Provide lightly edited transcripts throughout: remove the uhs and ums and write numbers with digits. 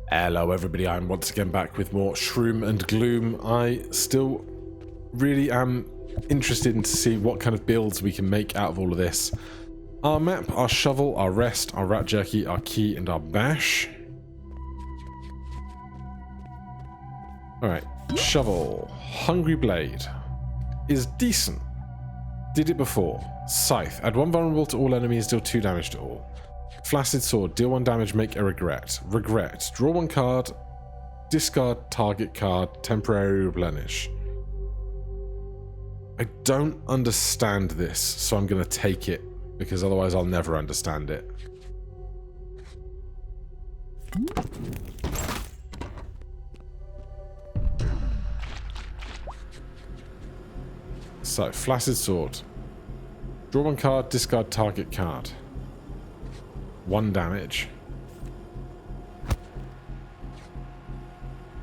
Hello everybody, I'm once again back with more Shroom and Gloom. I still really am interested in to see what kind of builds we can make out of all of this. Our map, our shovel, our rest, our rat jerky, our key and our bash. Alright, shovel. Hungry blade is decent. Did it before. Scythe. Add 1 vulnerable to all enemies, deal 2 damage to all. Flaccid sword. Deal 1 damage, make a regret. Regret. Draw 1 card, discard target card, temporarily replenish. I don't understand this, so I'm going to take it, because otherwise I'll never understand it. So, Flaccid sword. Draw 1 card, discard target card. 1 damage.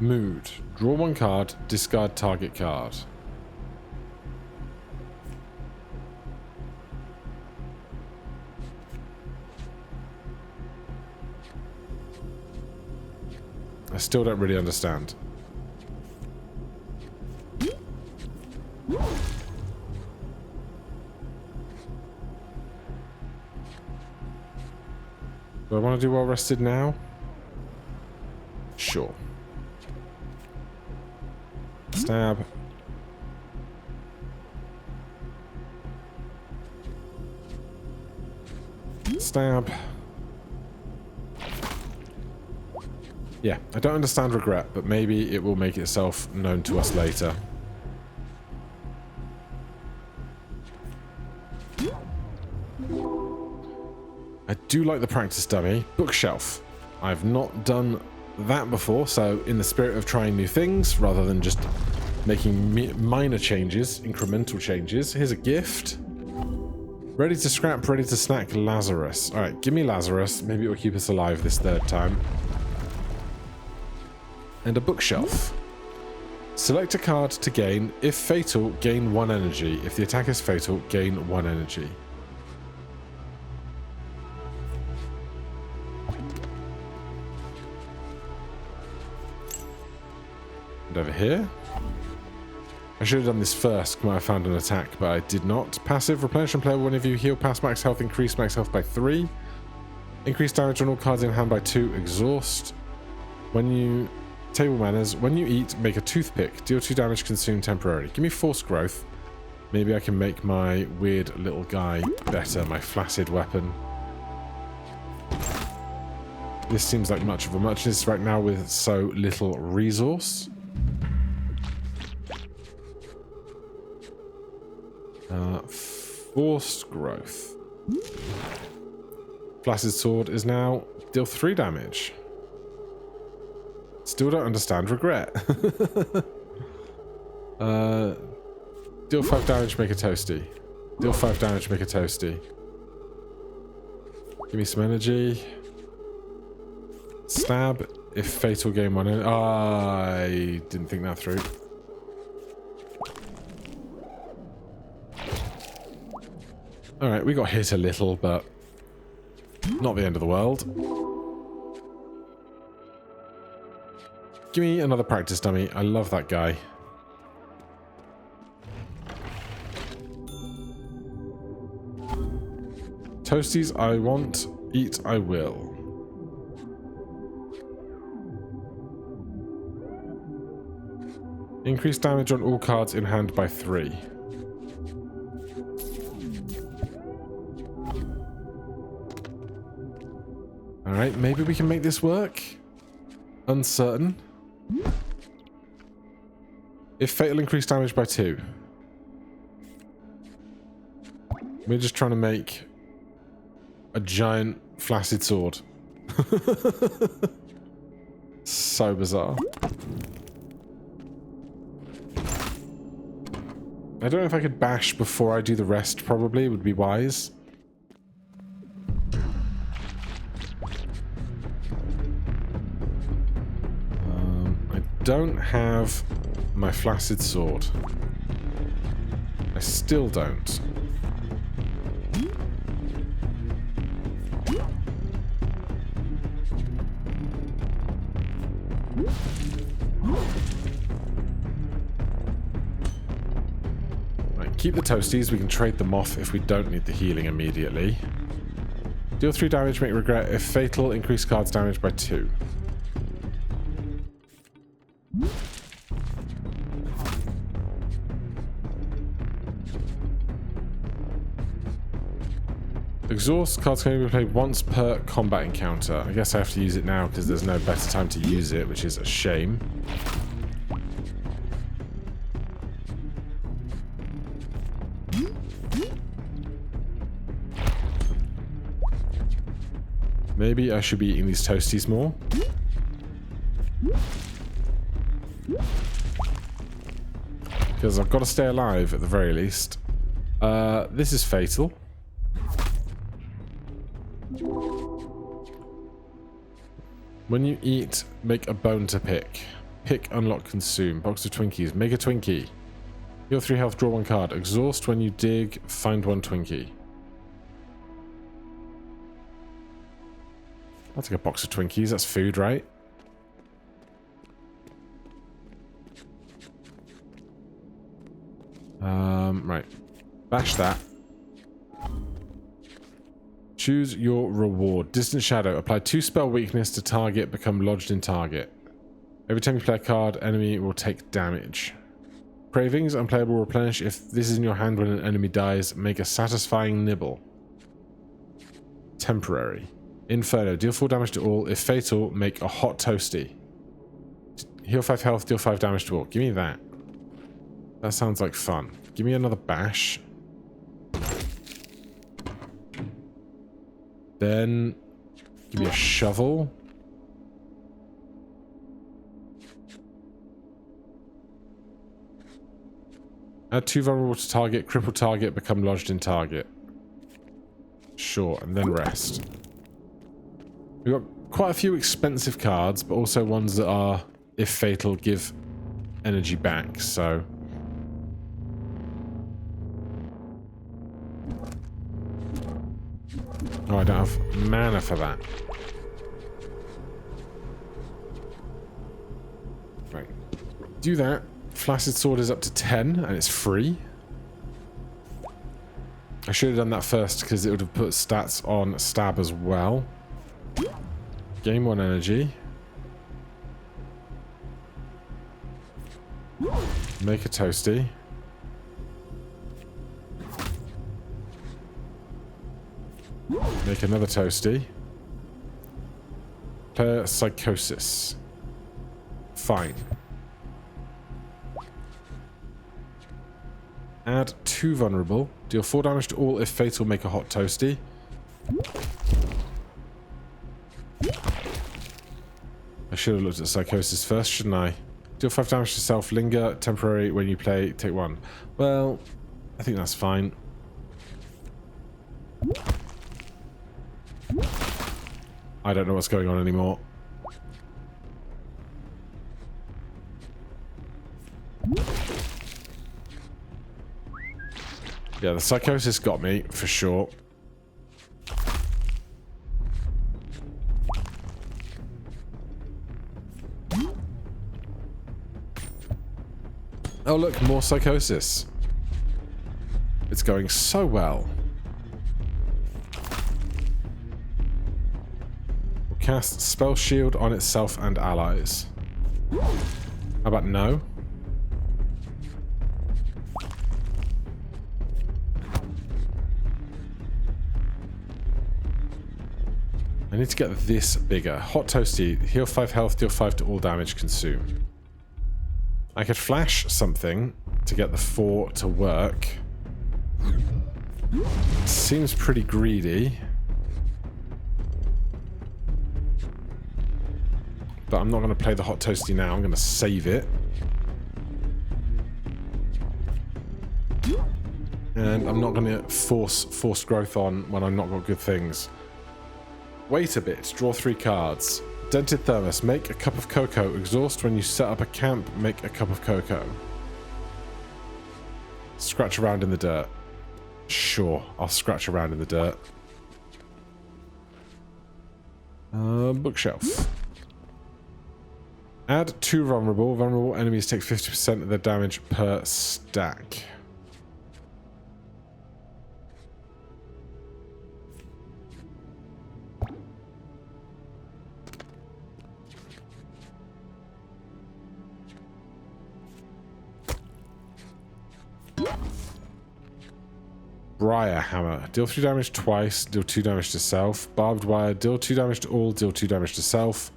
Mood. Draw 1 card, discard target card. I still don't really understand. Do I want to do well rested now? Sure. Stab. Stab. Yeah, I don't understand regret, but maybe it will make itself known to us later. I do like the practice dummy. Bookshelf. I've not done that before, so in the spirit of trying new things, rather than just making minor changes, incremental changes, here's a gift. Ready to scrap, ready to snack, Lazarus. Alright, give me Lazarus. Maybe it will keep us alive this 3rd time. And a bookshelf. Select a card to gain. If fatal, gain 1 energy. If the attack is fatal, gain 1 energy. And over here. I should have done this first when I found an attack, but I did not. Passive, replenish and play one of you heal past max health, increase max health by 3. Increase damage on all cards in hand by 2, exhaust. When you... Table manners, when you eat, make a toothpick. Deal 2 damage, consume temporarily. Give me force growth. Maybe I can make my weird little guy better, my flaccid weapon. This seems like much of a muchness right now with so little resource. Forced growth. Flaccid sword is now deal 3 damage. Still don't understand regret. Deal 5 damage, make a toasty. Deal 5 damage, make a toasty. Give me some energy. Stab. If fatal, gain 1 energy. I didn't think that through. Alright, we got hit a little, but not the end of the world. Give me another practice dummy. I love that guy. Toasties I want, eat I will. Increase damage on all cards in hand by 3. Alright, maybe we can make this work. Uncertain. If fatal, increase damage by 2. We're just trying to make a giant flaccid sword. So bizarre. I don't know if I could bash before I do the rest, probably. It would be wise. I don't have my flaccid sword. I still don't. Right, keep the toasties. We can trade them off if we don't need the healing immediately. Deal 3 damage, make regret. If fatal, increase cards damage by 2. Exhaust cards can only be played once per combat encounter. I guess I have to use it now because there's no better time to use it, which is a shame. Maybe I should be eating these toasties more. Because I've got to stay alive at the very least. This is fatal. When you eat, make a bone to pick. Pick, unlock, consume. Box of Twinkies. Make a Twinkie. Heal 3 health, draw 1 card. Exhaust when you dig, find 1 Twinkie. I'll take a box of Twinkies. That's food, right? Right. Bash that. Choose your reward. Distant Shadow. Apply 2 spell weakness to target. Become lodged in target. Every time you play a card, enemy will take damage. Cravings. Unplayable replenish. If this is in your hand when an enemy dies, make a satisfying nibble. Temporary. Inferno. Deal 4 damage to all. If fatal, make a hot toasty. Heal 5 health. Deal 5 damage to all. Give me that. That sounds like fun. Give me another bash. Then give me a shovel. Add 2 vulnerable to target, cripple target, become lodged in target. Sure, and then rest. We've got quite a few expensive cards, but also ones that are, if fatal, give energy back, so... Oh, I don't have mana for that. Right. Do that. Flaccid sword is up to 10 and it's free. I should have done that first because it would have put stats on stab as well. Gain 1 energy. Make a toasty. Make another toasty. Player psychosis. Fine. Add 2 vulnerable. Deal 4 damage to all. If fatal, make a hot toasty. I should have looked at psychosis first, shouldn't I? Deal 5 damage to self. Linger. Temporary. When you play, take 1. Well, I think that's fine. I don't know what's going on anymore. Yeah, the psychosis got me, for sure. Oh look, more psychosis. It's going so well. Cast spell shield on itself and allies. How about no? I need to get this bigger. Hot toasty. Heal 5 health, deal 5 to all damage, consume. I could flash something to get the 4 to work. Seems pretty greedy. But I'm not going to play the hot toasty now. I'm going to save it. And I'm not going to force growth on when I've not got good things. Wait a bit. Draw 3 cards. Dented thermos. Make a cup of cocoa. Exhaust when you set up a camp. Make a cup of cocoa. Scratch around in the dirt. Sure, I'll scratch around in the dirt. Bookshelf. Add 2 vulnerable. Vulnerable enemies take 50% of their damage per stack. Briar hammer. Deal 3 damage twice, deal 2 damage to self. Barbed wire. Deal 2 damage to all, deal 2 damage to self.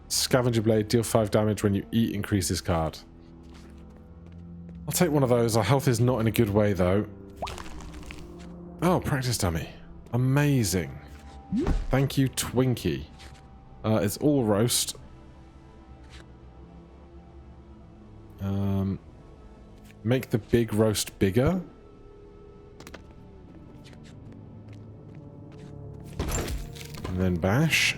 Scavenger blade. Deal 5 damage when you eat, increase this card. I'll take one of those. Our health is not in a good way though. Oh, practice dummy. Amazing. Thank you, Twinkie. It's all roast. Make the big roast bigger. And then bash.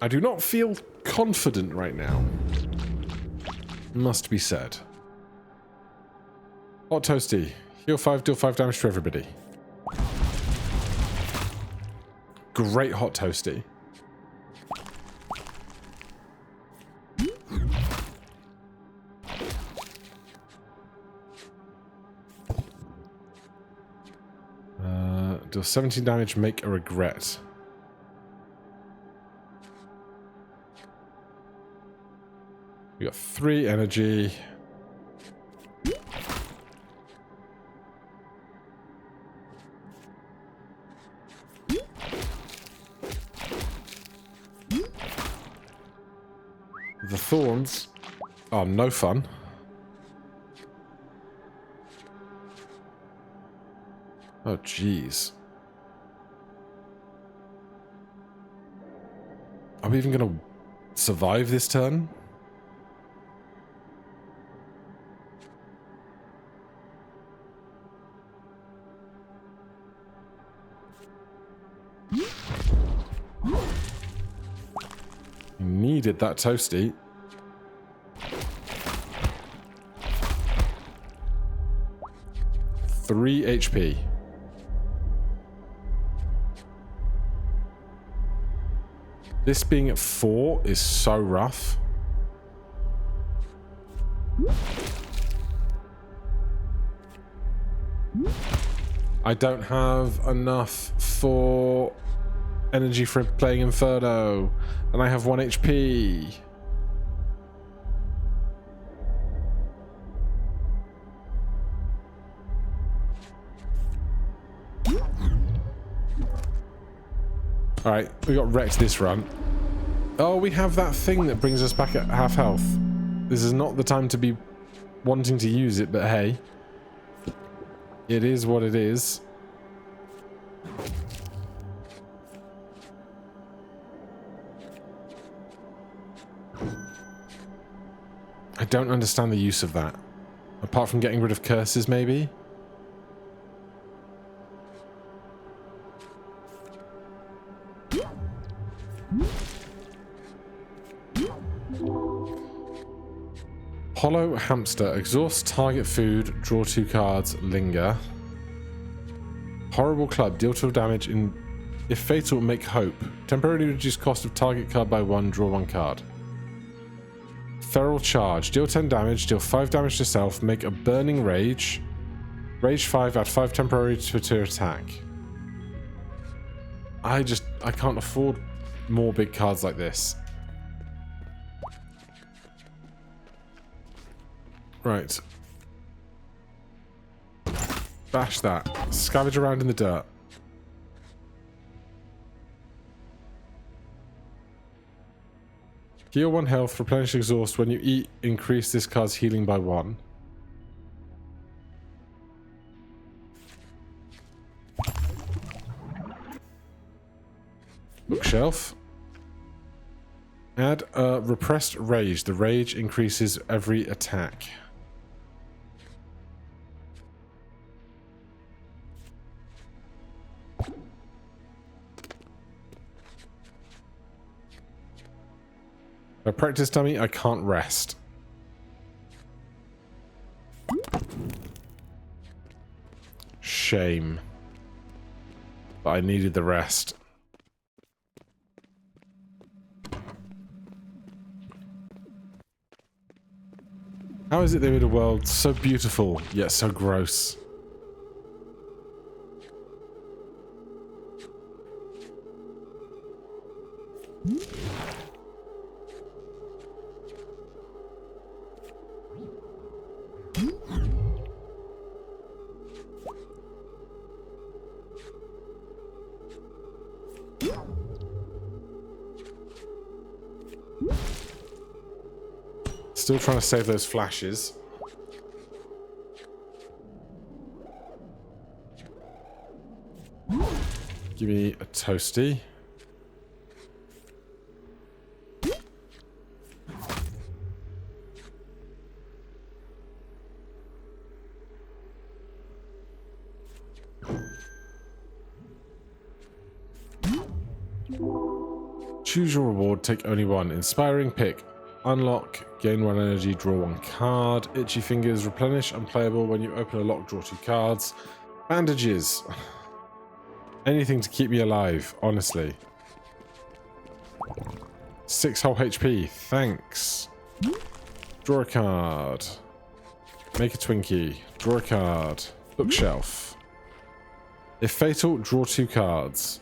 I do not feel confident right now. Must be said. Hot toasty. Heal 5, deal 5 damage to everybody. Great hot toasty. Deal 17 damage, make a regret. We got 3 energy. The thorns are no fun. Oh, jeez. Are we even going to survive this turn? Needed that toasty. Three HP. This being at 4 is so rough. I don't have enough for energy for playing Inferno, and I have 1 HP. Alright, we got wrecked this run. Oh, we have that thing that brings us back at half health. This is not the time to be wanting to use it, but hey. It is what it is. I don't understand the use of that. Apart from getting rid of curses, maybe? Hollow hamster. Exhaust target food. Draw 2 cards. Linger. Horrible club. Deal 12 damage in... If fatal, make hope. Temporarily reduce cost of target card by 1. Draw 1 card. Feral charge. Deal 10 damage. Deal 5 damage to self. Make a burning rage. Rage 5. Add 5 temporary to attack. I can't afford more big cards like this. Right. Bash that. Scavenge around in the dirt. Heal 1 health, replenish exhaust. When you eat, increase this card's healing by 1. Bookshelf. Add a repressed rage. The rage increases every attack. A practice dummy, I can't rest. Shame. But I needed the rest. How is it they made a world so beautiful, yet so gross? Still trying to save those flashes. Give me a toasty. Choose your reward, take only one. Inspiring pick. Unlock, gain 1 energy, draw 1 card. Itchy fingers, replenish, unplayable. When you open a lock, draw 2 cards. Bandages. Anything to keep me alive, honestly. 6 whole HP, thanks. Draw a card. Make a Twinkie. Draw a card. Bookshelf. If fatal, draw 2 cards.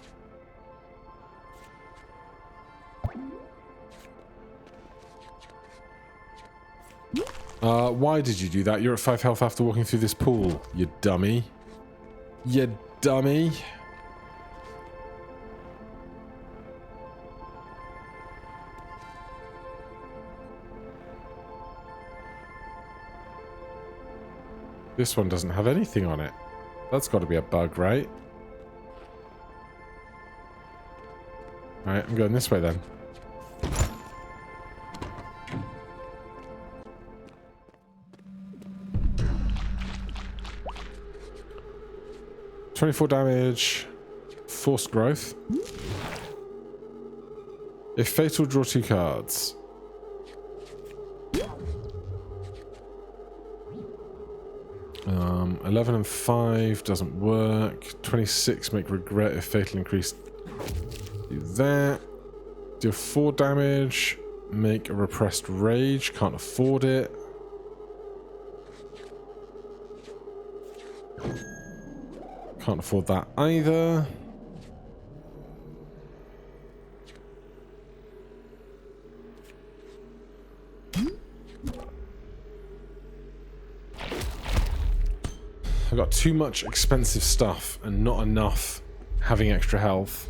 Why did you do that? You're at 5 health after walking through this pool, you dummy. You dummy. This one doesn't have anything on it. That's got to be a bug, right? Alright, I'm going this way then. .24 damage, forced growth. If fatal, draw 2 cards. Um, 11 and 5 doesn't work. 26 make regret if fatal increase. Do that. Deal 4 damage. Make a repressed rage. Can't afford it. Can't afford that either. I've got too much expensive stuff and not enough having extra health.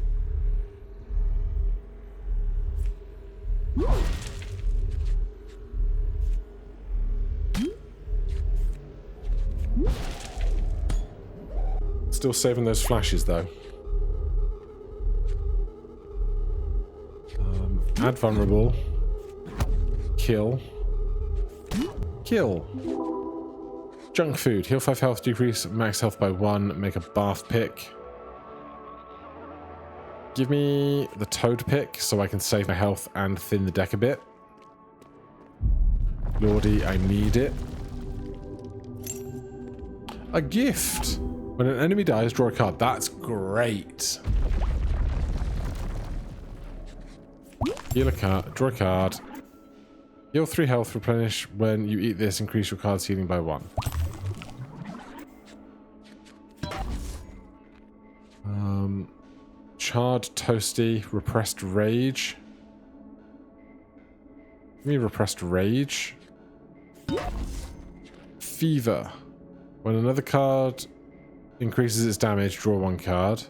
Still saving those flashes though. Add vulnerable. Kill. Kill. Junk food. Heal 5 health, decrease max health by 1. Make a bath pick. Give me the toad pick so I can save my health and thin the deck a bit. Lordy, I need it. A gift. When an enemy dies, draw a card. That's great. Heal a card. Draw a card. Heal 3 health. Replenish. When you eat this, increase your card's healing by 1. Charred toasty. Repressed rage. Give me repressed rage. Fever. When another card increases its damage, draw 1 card.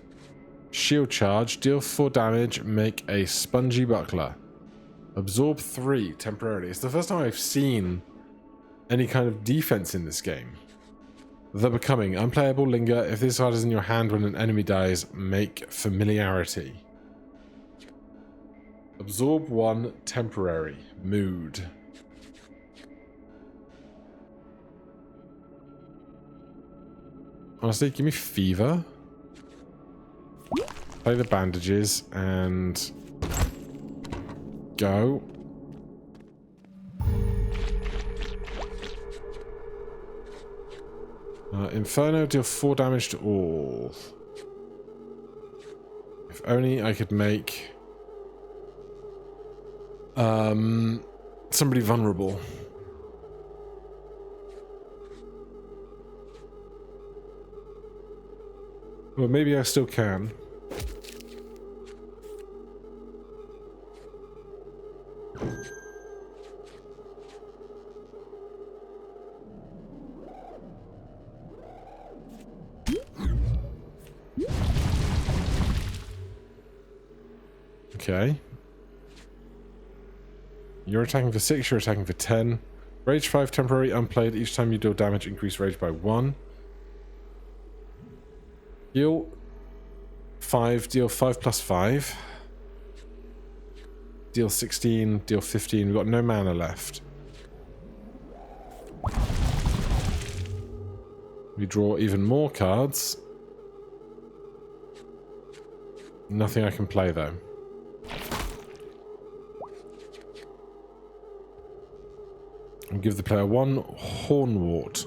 Shield charge, deal 4 damage, make a spongy buckler. Absorb 3 temporarily. It's the first time I've seen any kind of defense in this game. The Becoming, unplayable, linger. If this card is in your hand when an enemy dies, make familiarity. Absorb 1 temporary. Mood. Honestly, give me fever. Play the bandages and go. Inferno, deal 4 damage to all. If only I could make somebody vulnerable. Well, maybe I still can. Okay. You're attacking for 6, you're attacking for 10. Rage 5, temporary, unplayed. Each time you deal damage, increase rage by 1. Heal 5, deal 5 plus 5. Deal 16, deal 15. We've got no mana left. We draw even more cards. Nothing I can play though. And give the player 1 Hornwort.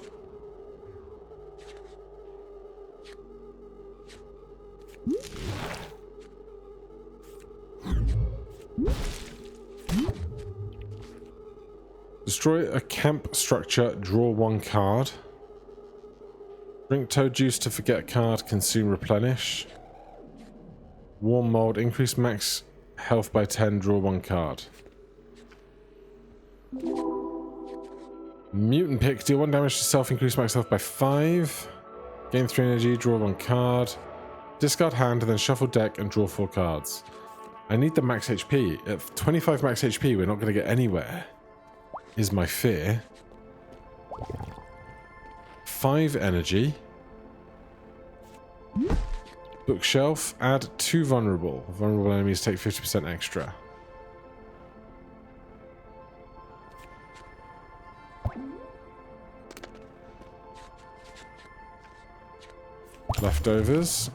Destroy a camp structure, draw 1 card. Drink toad juice to forget a card, consume replenish. Warm mold, increase max health by 10, draw 1 card. Mutant pick, deal 1 damage to self, increase max health by 5. Gain 3 energy, draw 1 card. Discard hand, and then shuffle deck and draw 4 cards. I need the max HP. At 25 max HP, we're not going to get anywhere, is my fear. 5 energy. Bookshelf, add 2 vulnerable. Vulnerable enemies take 50% extra. Leftovers.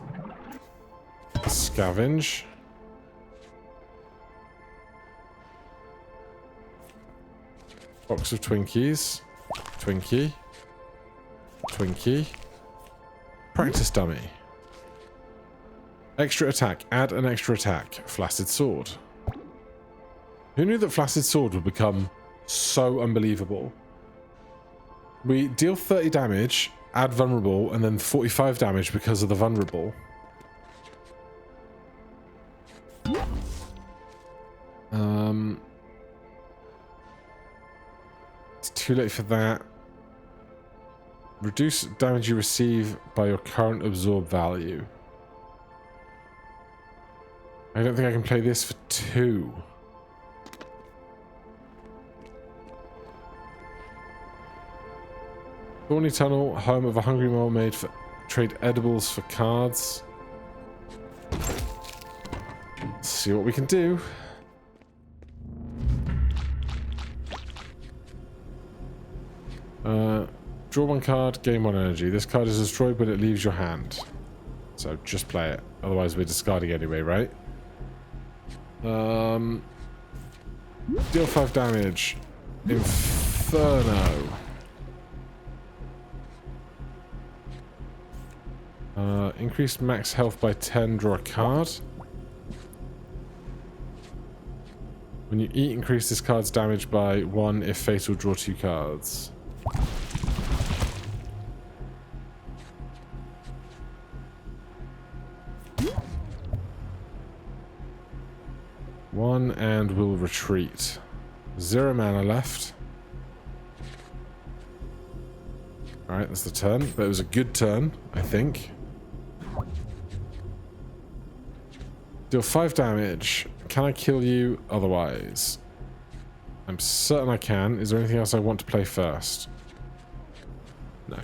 Scavenge. Box of Twinkies. Twinkie. Twinkie. Practice dummy. Extra attack. Add an extra attack. Flaccid sword. Who knew that Flaccid sword would become so unbelievable? We deal 30 damage, add vulnerable, and then 45 damage because of the vulnerable. It's too late for that. Reduce damage you receive by your current absorb value. I don't think I can play this for 2. Thorny Tunnel, home of a hungry mermaid, for trade edibles for cards. Let's see what we can do. Draw 1 card, gain 1 energy. This card is destroyed when it leaves your hand. So just play it. Otherwise we're discarding anyway, right? Deal 5 damage. Inferno. Increase max health by 10, draw a card. When you eat, increase this card's damage by 1. If fatal, draw 2 cards. One, and we'll retreat. 0 mana left. Alright, that's the turn. But it was a good turn, I think. Deal 5 damage. Can I kill you otherwise? I'm certain I can. Is there anything else I want to play first? No.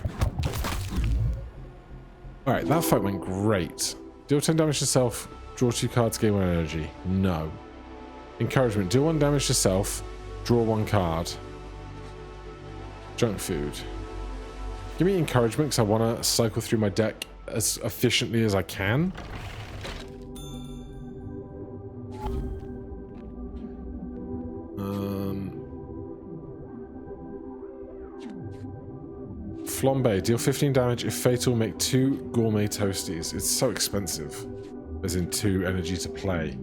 Alright, that fight went great. Deal 10 damage to self. Draw 2 cards, gain 1 energy. No. Encouragement. Deal 1 damage to self. Draw 1 card. Junk food. Give me encouragement because I want to cycle through my deck as efficiently as I can. Flambe. Deal 15 damage. If fatal, make 2 gourmet toasties. It's so expensive. As in 2 energy to play.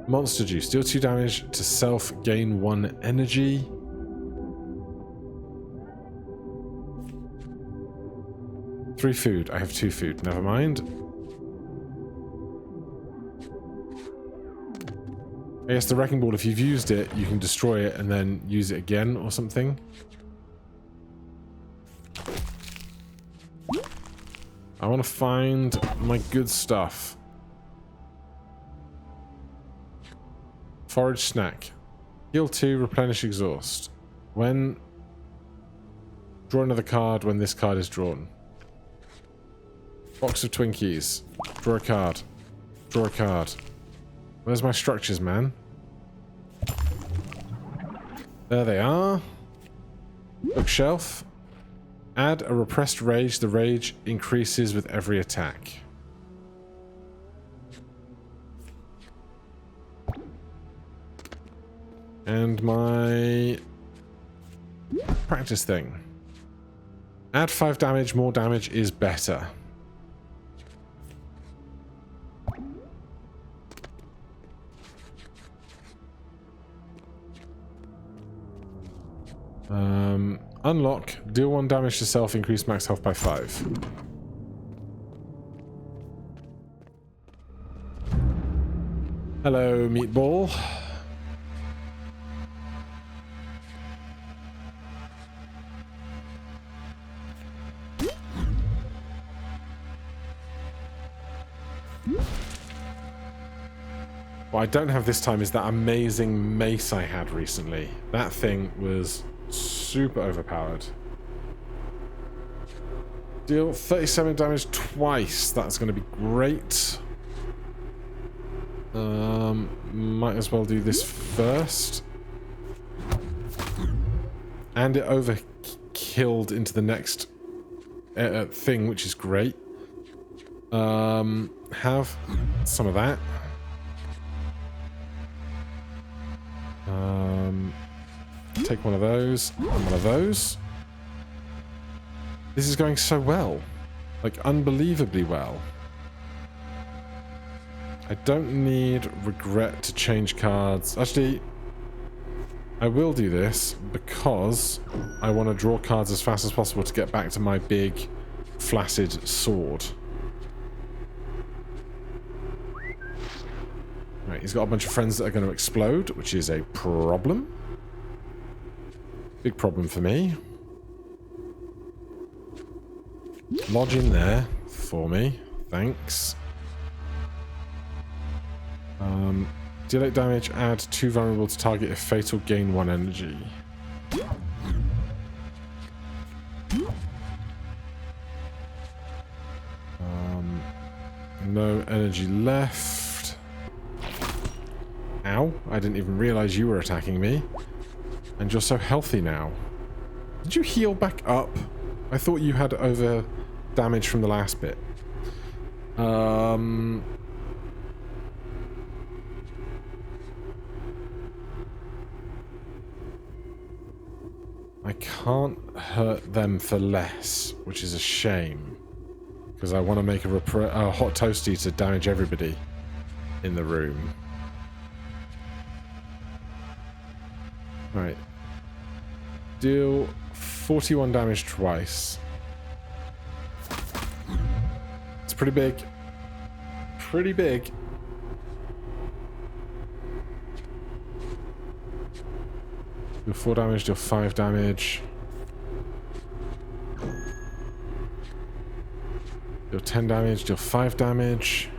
Monster juice. Deal 2 damage to self. Gain 1 energy. Three food. I have 2 food. Never mind. I guess the wrecking ball, if you've used it, you can destroy it and then use it again or something. I want to find my good stuff. Forage snack. Heal 2, replenish exhaust. When... Draw another card when this card is drawn. Box of Twinkies. Draw a card. Draw a card. Where's my structures, man? There they are. Bookshelf. Add a repressed rage. The rage increases with every attack. And my practice thing. Add 5 damage. More damage is better. Unlock. Deal 1 damage to self. Increase max health by 5. Hello, meatball. What I don't have this time is that amazing mace I had recently. That thing was super overpowered. Deal 37 damage twice. That's going to be great. Might as well do this first. And it overkilled into the next thing, which is great. Have some of that. Take one of those and one of those. This is going so well. Like, unbelievably well. I don't need regret to change cards. Actually, I will do this because I want to draw cards as fast as possible to get back to my big Flaccid sword. Right, he's got a bunch of friends that are going to explode, which is a problem. Big problem for me. Lodge in there for me. Thanks. Deal 8 damage, add 2 vulnerable to target if fatal, gain 1 energy. No energy left. Ow, I didn't even realize you were attacking me. And you're so healthy now. Did you heal back up? I thought you had over damage from the last bit. I can't hurt them for less, which is a shame. Because I want to make a hot toasty to damage everybody in the room. Right. Deal 41 damage twice. It's pretty big. Pretty big. Deal 4 damage, deal 5 damage. Deal 10 damage, deal 5 damage.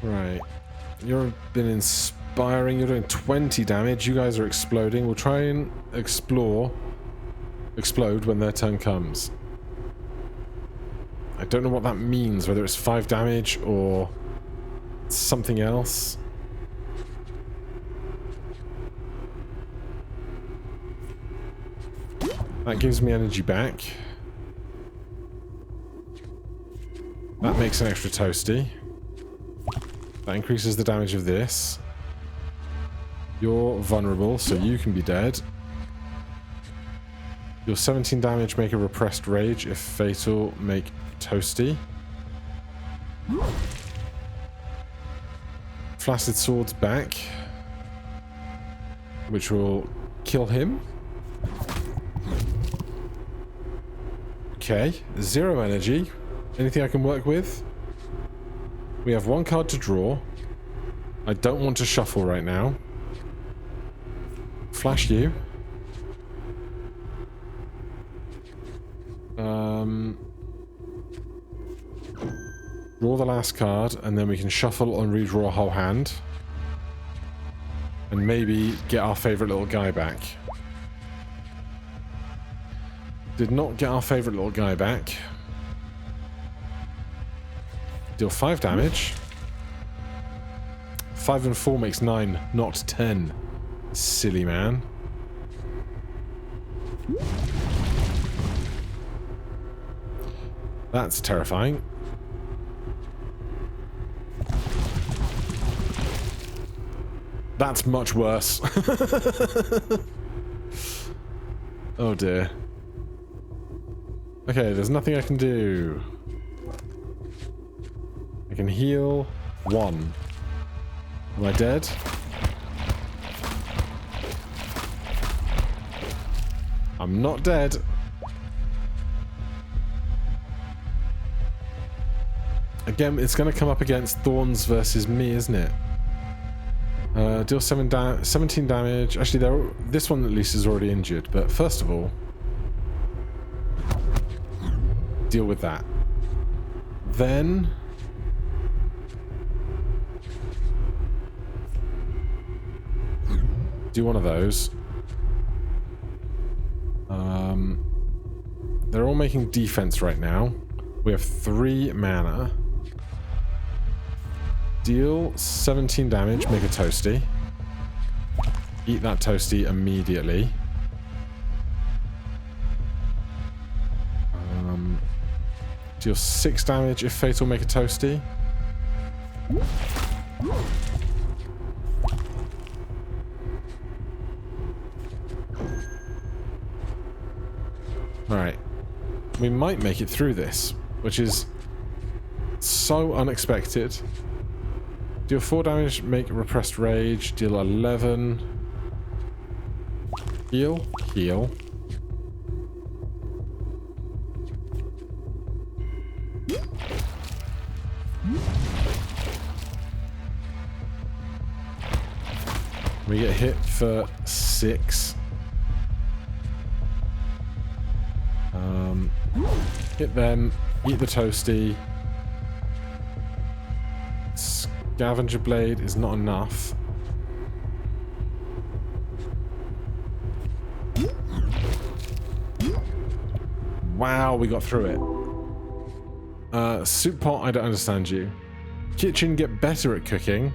Right. You've been inspiring. You're doing 20 damage. You guys are exploding. We'll try and explode when their turn comes. I don't know what that means, whether it's 5 damage or something else. That gives me energy back. That makes an extra toasty. That increases the damage of this. You're vulnerable, so you can be dead. Deal 17 damage, make a repressed rage. If fatal, make toasty. Flaccid swords back, which will kill him. Okay, 0 energy. Anything I can work with? We have 1 card to draw. I don't want to shuffle right now. Flash you. Draw the last card, and then we can shuffle and redraw a whole hand. And maybe get our favourite little guy back. Did not get our favourite little guy back. Deal 5 damage. 5 and 4 makes 9, not 10. Silly man. That's terrifying. That's much worse. Oh dear. Okay, there's nothing I can do. I can heal 1. Am I dead? I'm not dead. Again, it's going to come up against Thorns versus me, isn't it? Deal 17 damage. Actually, this one at least is already injured. But first of all, deal with that. Then do one of those. They're all making defense right now. We have 3 mana. Deal 17 damage, make a toasty. Eat that toasty immediately. Deal 6 damage if fatal, make a toasty. Alright. We might make it through this, which is so unexpected. Deal 4 damage, make repressed rage. Deal 11. Heal. Heal. We get hit for 6. Hit them. Eat the toasty. Scavenger blade is not enough. Wow, we got through it. Soup pot, I don't understand you. Kitchen, get better at cooking.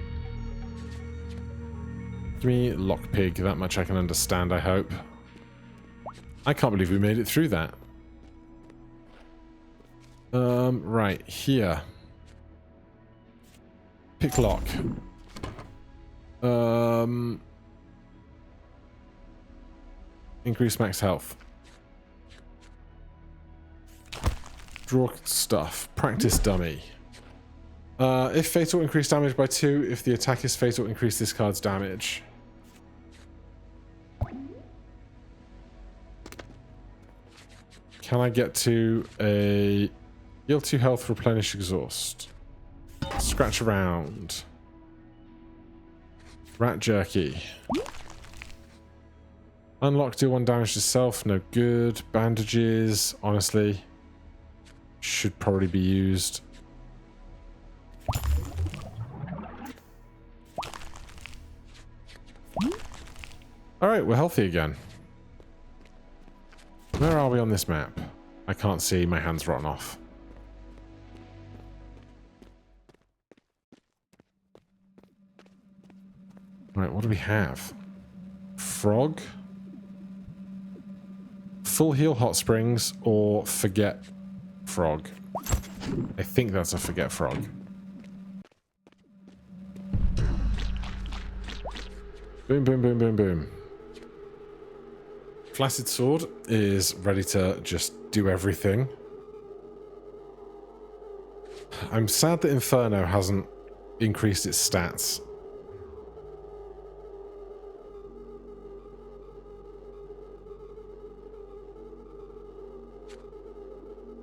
Give me lockpig, that much I can understand, I hope. I can't believe we made it through that. Right, here. Pick lock. Increase max health. Draw stuff. Practice dummy. If fatal, increase damage by 2. If the attack is fatal, increase this card's damage. Can I get to a heal 2 health, replenish exhaust? Scratch around. Rat jerky. Unlock, do 1 damage to self, no good. Bandages, honestly, should probably be used. Alright, we're healthy again. Where are we on this map? I can't see, my hand's rotten off. Right, what do we have? Frog? Full heal hot springs or forget frog? I think that's a forget frog. Boom, boom, boom, boom, boom. Flaccid Sword is ready to just do everything. I'm sad that Inferno hasn't increased its stats.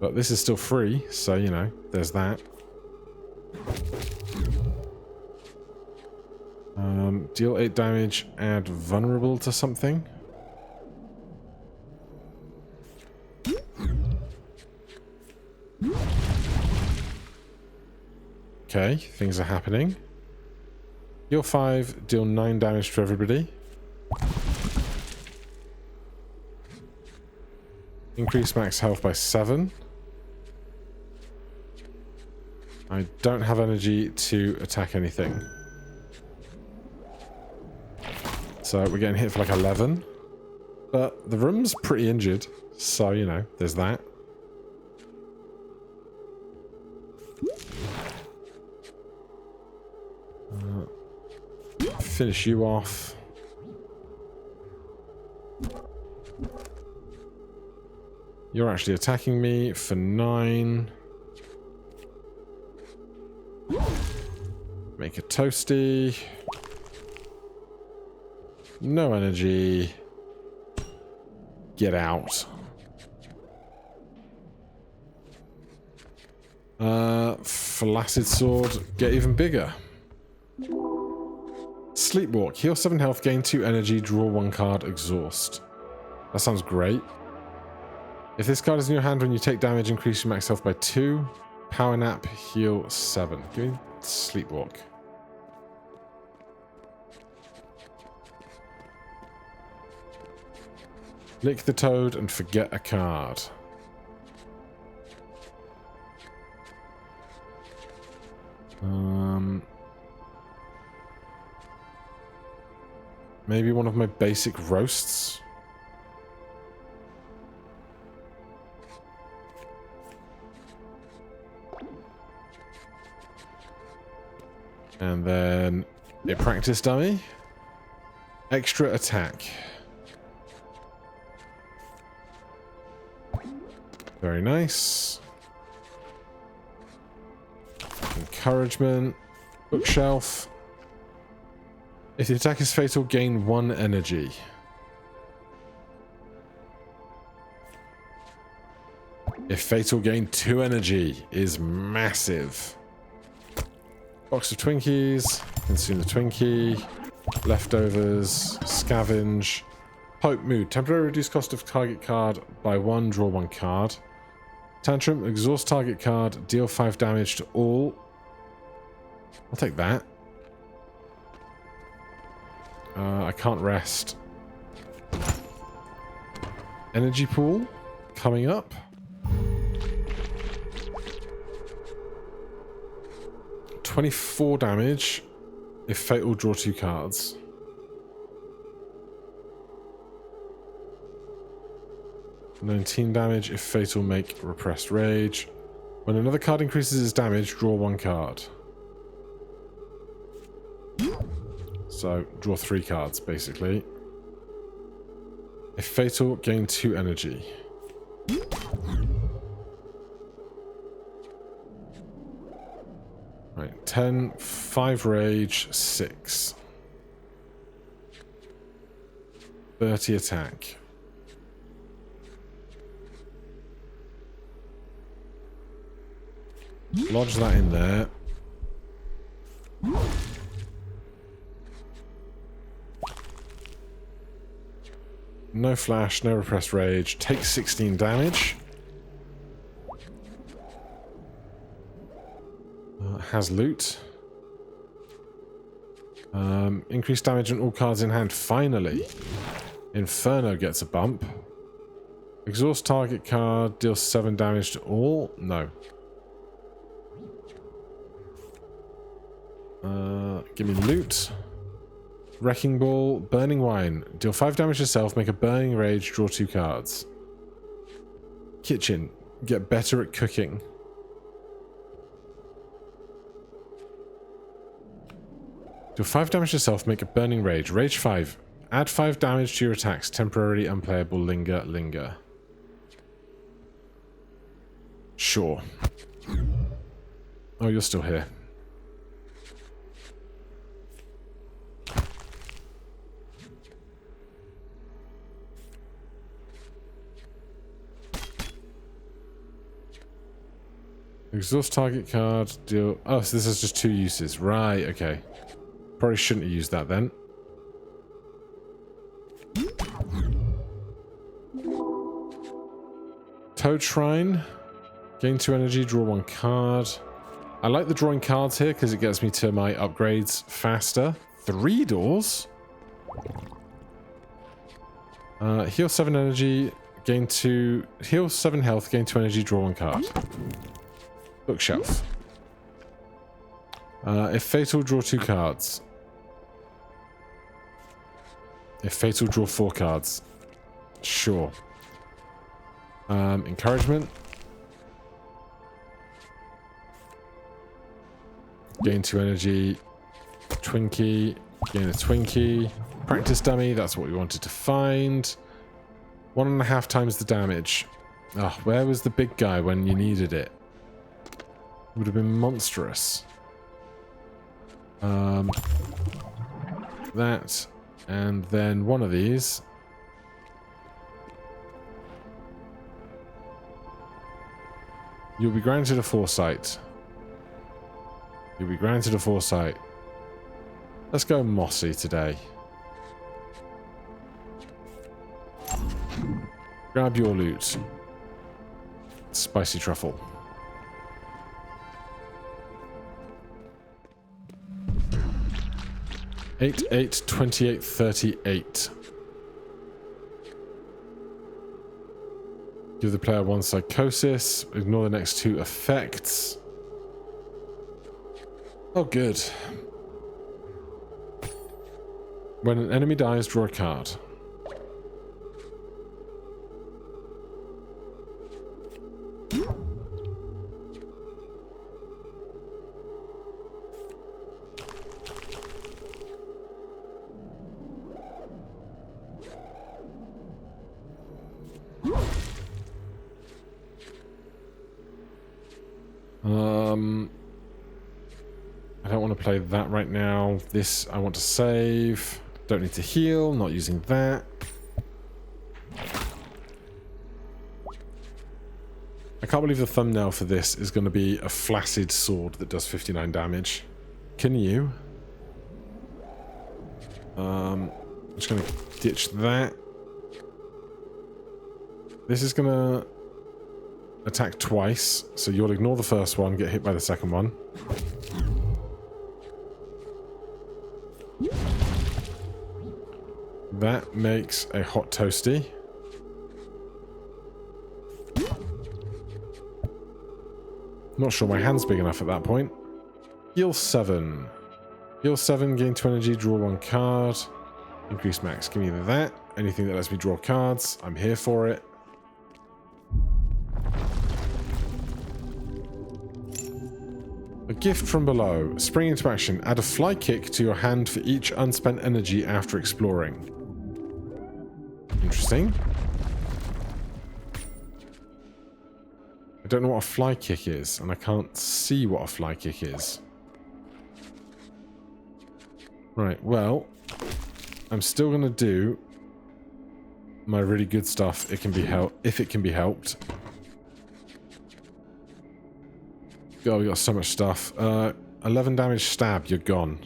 But this is still free, so, you know, there's that. Deal 8 damage, add vulnerable to something. Okay, things are happening. Deal 5, deal 9 damage to everybody. Increase max health by 7. I don't have energy to attack anything. So we're getting hit for like 11. But the room's pretty injured. So, you know, there's that. Finish you off. You're actually attacking me for 9. Make a toasty. No energy. Get out. Flaccid Sword, get even bigger. Sleepwalk, heal 7 health, gain 2 energy, draw 1 card, exhaust. That sounds great. If this card is in your hand when you take damage, increase your max health by 2. Power nap, heal 7. Give me Sleepwalk. Lick the toad and forget a card. Maybe one of my basic roasts. And then a practice dummy. Extra attack. Very nice. Encouragement. Bookshelf. If the attack is fatal, gain 1 energy. If fatal, gain 2 energy is massive. Box of Twinkies. Consume the Twinkie. Leftovers. Scavenge. Hope mood. Temporarily reduce cost of target card by 1. Draw 1 card. Tantrum. Exhaust target card. Deal 5 damage to all. I'll take that. I can't rest. Energy pool. Coming up. $24 damage. If fatal, draw 2 cards. $19 damage. If fatal, make repressed rage. When another card increases its damage, draw 1 card. So, draw 3 cards, basically. If fatal, gain 2 energy. Right, 10, 5 rage, 6. 30 attack. Lodge that in there. No flash, no repressed rage. Take 16 damage. Has loot. Increased damage on all cards in hand. Finally. Inferno gets a bump. Exhaust target card. Deals 7 damage to all. No. Give me loot. Wrecking Ball, Burning Wine. Deal 5 damage to self, make a Burning Rage, draw 2 cards. Kitchen. Get better at cooking. Deal 5 damage to self, make a Burning Rage. Rage 5. Add 5 damage to your attacks. Temporarily unplayable. Linger, linger. Sure. Oh, you're still here. Exhaust target card, deal... Oh, so this has just 2 uses. Right, okay. Probably shouldn't have used that then. Toad Shrine. Gain 2 energy, draw 1 card. I like the drawing cards here because it gets me to my upgrades faster. 3 doors. Heal 7 energy, gain 2... Heal 7 health, gain 2 energy, draw 1 card. Bookshelf. If fatal, draw 2 cards. If fatal, draw 4 cards. Sure. Encouragement. Gain 2 energy. Twinkie. Gain a Twinkie. Practice dummy. That's what we wanted to find. 1.5 times the damage. Oh, where was the big guy when you needed it? Would have been monstrous. That, and then one of these. You'll be granted a foresight. You'll be granted a foresight. Let's go mossy today. Grab your loot. Spicy truffle. 8, 8, 28, 38. Give the player 1 psychosis. Ignore the next 2 effects. Oh, good. When an enemy dies, draw a card. I don't want to play that right now. This I want to save. Don't need to heal. Not using that. I can't believe the thumbnail for this is going to be a Flaccid sword that does 59 damage. Can you? I'm just going to ditch that. This is going to attack twice, so you'll ignore the first one, get hit by the second one. That makes a hot toasty. Not sure my hand's big enough at that point. Heal 7. Heal 7, gain 2 energy, draw 1 card. Increase max. Give me that. Anything that lets me draw cards, I'm here for it. A gift from below. Spring into action. Add a fly kick to your hand for each unspent energy after exploring. Interesting. I don't know what a fly kick is, and I can't see what a fly kick is. Right, well, I'm still going to do my really good stuff. It can be if it can be helped. God, we got so much stuff. 11 damage stab, you're gone.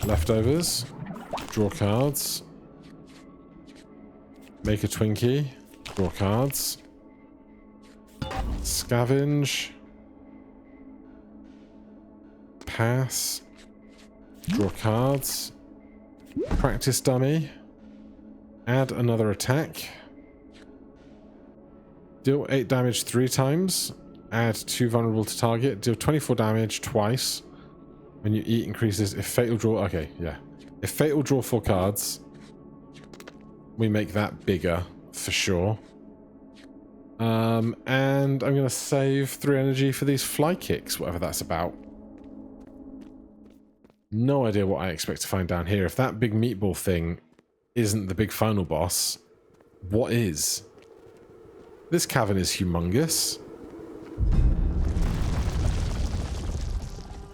Leftovers. Draw cards. Make a Twinkie. Draw cards. Scavenge. Pass. Draw cards. Practice dummy. Add another attack. Deal 8 damage 3 times. Add 2 vulnerable to target. Deal 24 damage twice. When you eat, increases. If fatal draw... Okay, yeah. If fatal draw 4 cards, we make that bigger, for sure. And I'm going to save 3 energy for these fly kicks, whatever that's about. No idea what I expect to find down here. If that big meatball thing isn't the big final boss, what is? This cavern is humongous.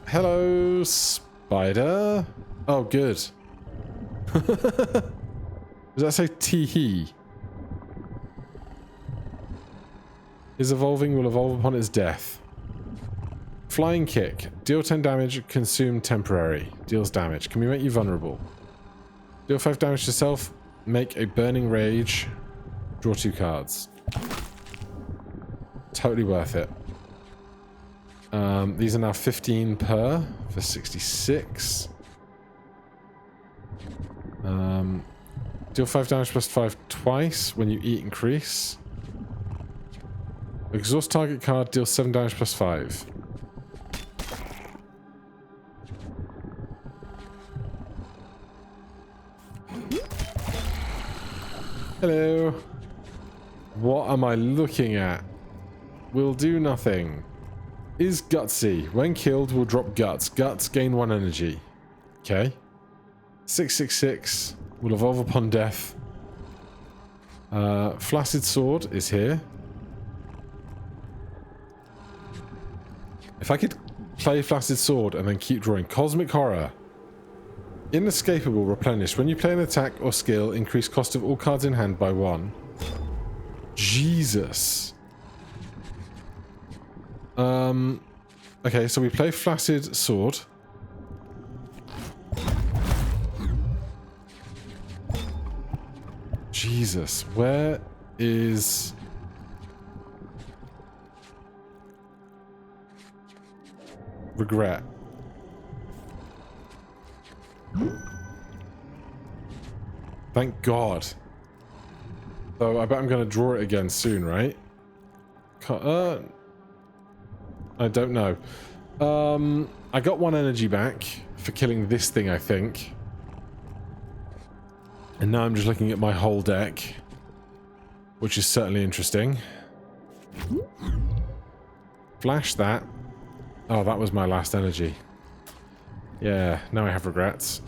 Hello, spider. Oh, good. Does that say tee-hee? Is evolving, will evolve upon its death. Flying kick. Deal 10 damage, consume temporary. Deals damage. Can we make you vulnerable? Deal 5 damage to self, make a burning rage, draw 2 cards. Totally worth it. These are now 15 per for 66. Deal 5 damage plus 5 twice when you eat increase. Exhaust target card, deal 7 damage plus 5. Hello. What am I looking at? Will do nothing. Is gutsy. When killed, will drop guts. Guts gain 1 energy. Okay. 666 will evolve upon death. Flaccid sword is here. If I could play Flaccid sword and then keep drawing cosmic horror. Inescapable replenish. When you play an attack or skill, increase cost of all cards in hand by 1. Jesus. Okay, so we play Flaccid sword. Jesus, where is... regret? Thank God. So I bet I'm going to draw it again soon, right? I don't know. I got 1 energy back for killing this thing, I think. And now I'm just looking at my whole deck, which is certainly interesting. Flash that. Oh, that was my last energy. Yeah, now I have regrets.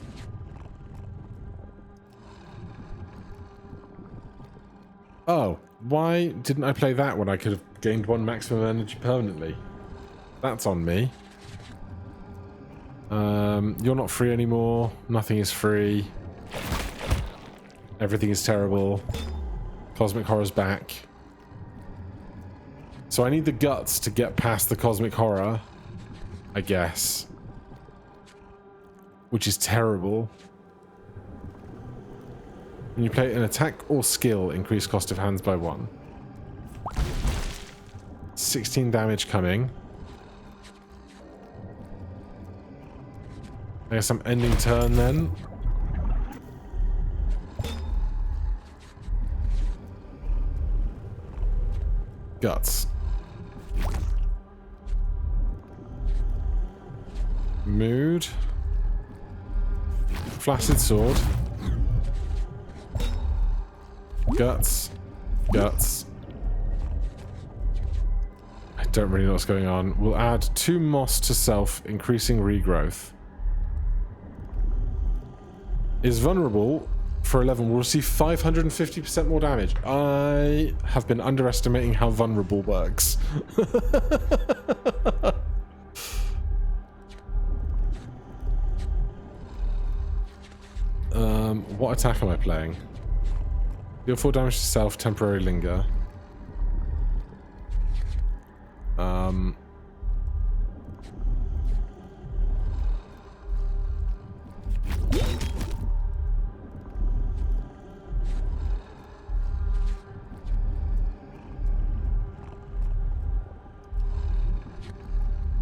Oh, why didn't I play that when I could have gained 1 maximum energy permanently? That's on me. You're not free anymore. Nothing is free. Everything is terrible. Cosmic horror's back. So I need the guts to get past the cosmic horror, I guess. Which is terrible. When you play an attack or skill, increase cost of hands by 1. 16 damage coming. I guess I'm ending turn then. Guts. Mood. Flaccid sword. Guts. Guts. I don't really know what's going on. We'll add 2 moss to self, increasing regrowth. Is vulnerable for 11. We'll receive 550% more damage. I have been underestimating how vulnerable works. What attack am I playing? Deal 4 damage to self, temporary linger.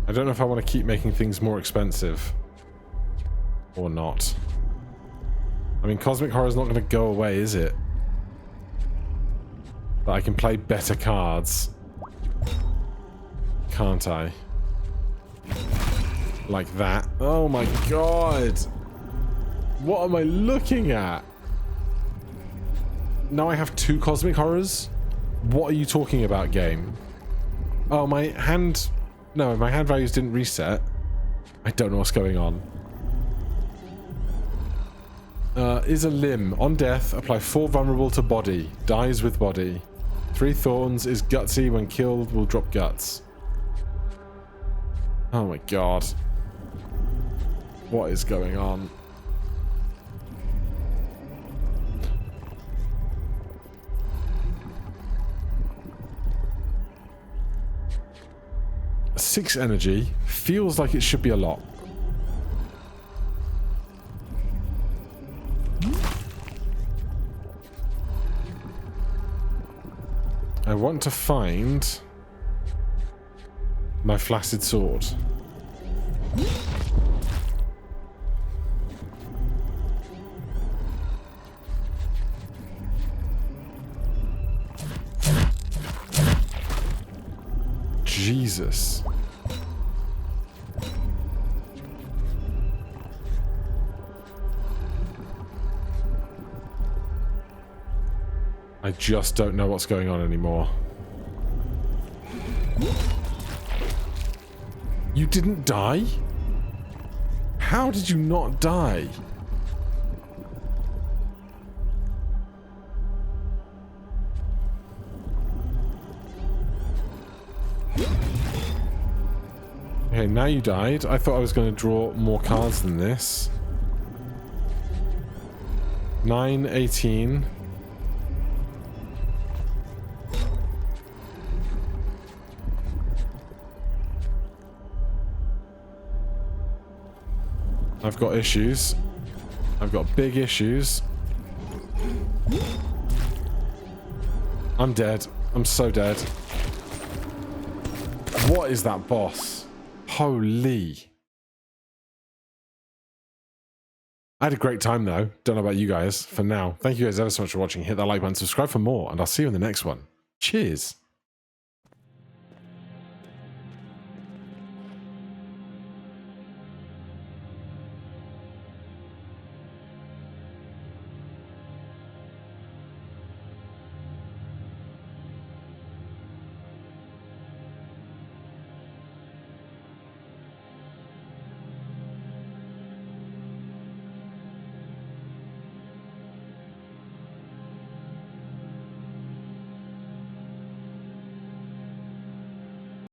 I don't know if I want to keep making things more expensive or not. I mean, Cosmic Horror is not going to go away, is it? But I can play better cards. Can't I? Like that. Oh my god! What am I looking at? Now I have 2 Cosmic Horrors? What are you talking about, game? Oh, my hand... No, my hand values didn't reset. I don't know what's going on. Is a limb. On death, apply 4 vulnerable to body. Dies with body. 3 thorns. Is gutsy. When killed, will drop guts. Oh my god. What is going on? Six energy. Feels like it should be a lot. I want to find my Flaccid sword. Jesus. I just don't know what's going on anymore. You didn't die? How did you not die? Okay, now you died. I thought I was going to draw more cards than this. 9, 18... I've got issues. I've got big issues. I'm dead. I'm so dead. What is that boss? Holy. I had a great time though. Don't know about you guys. For now, thank you guys ever so much for watching. Hit that like button, subscribe for more, and I'll see you in the next one. Cheers.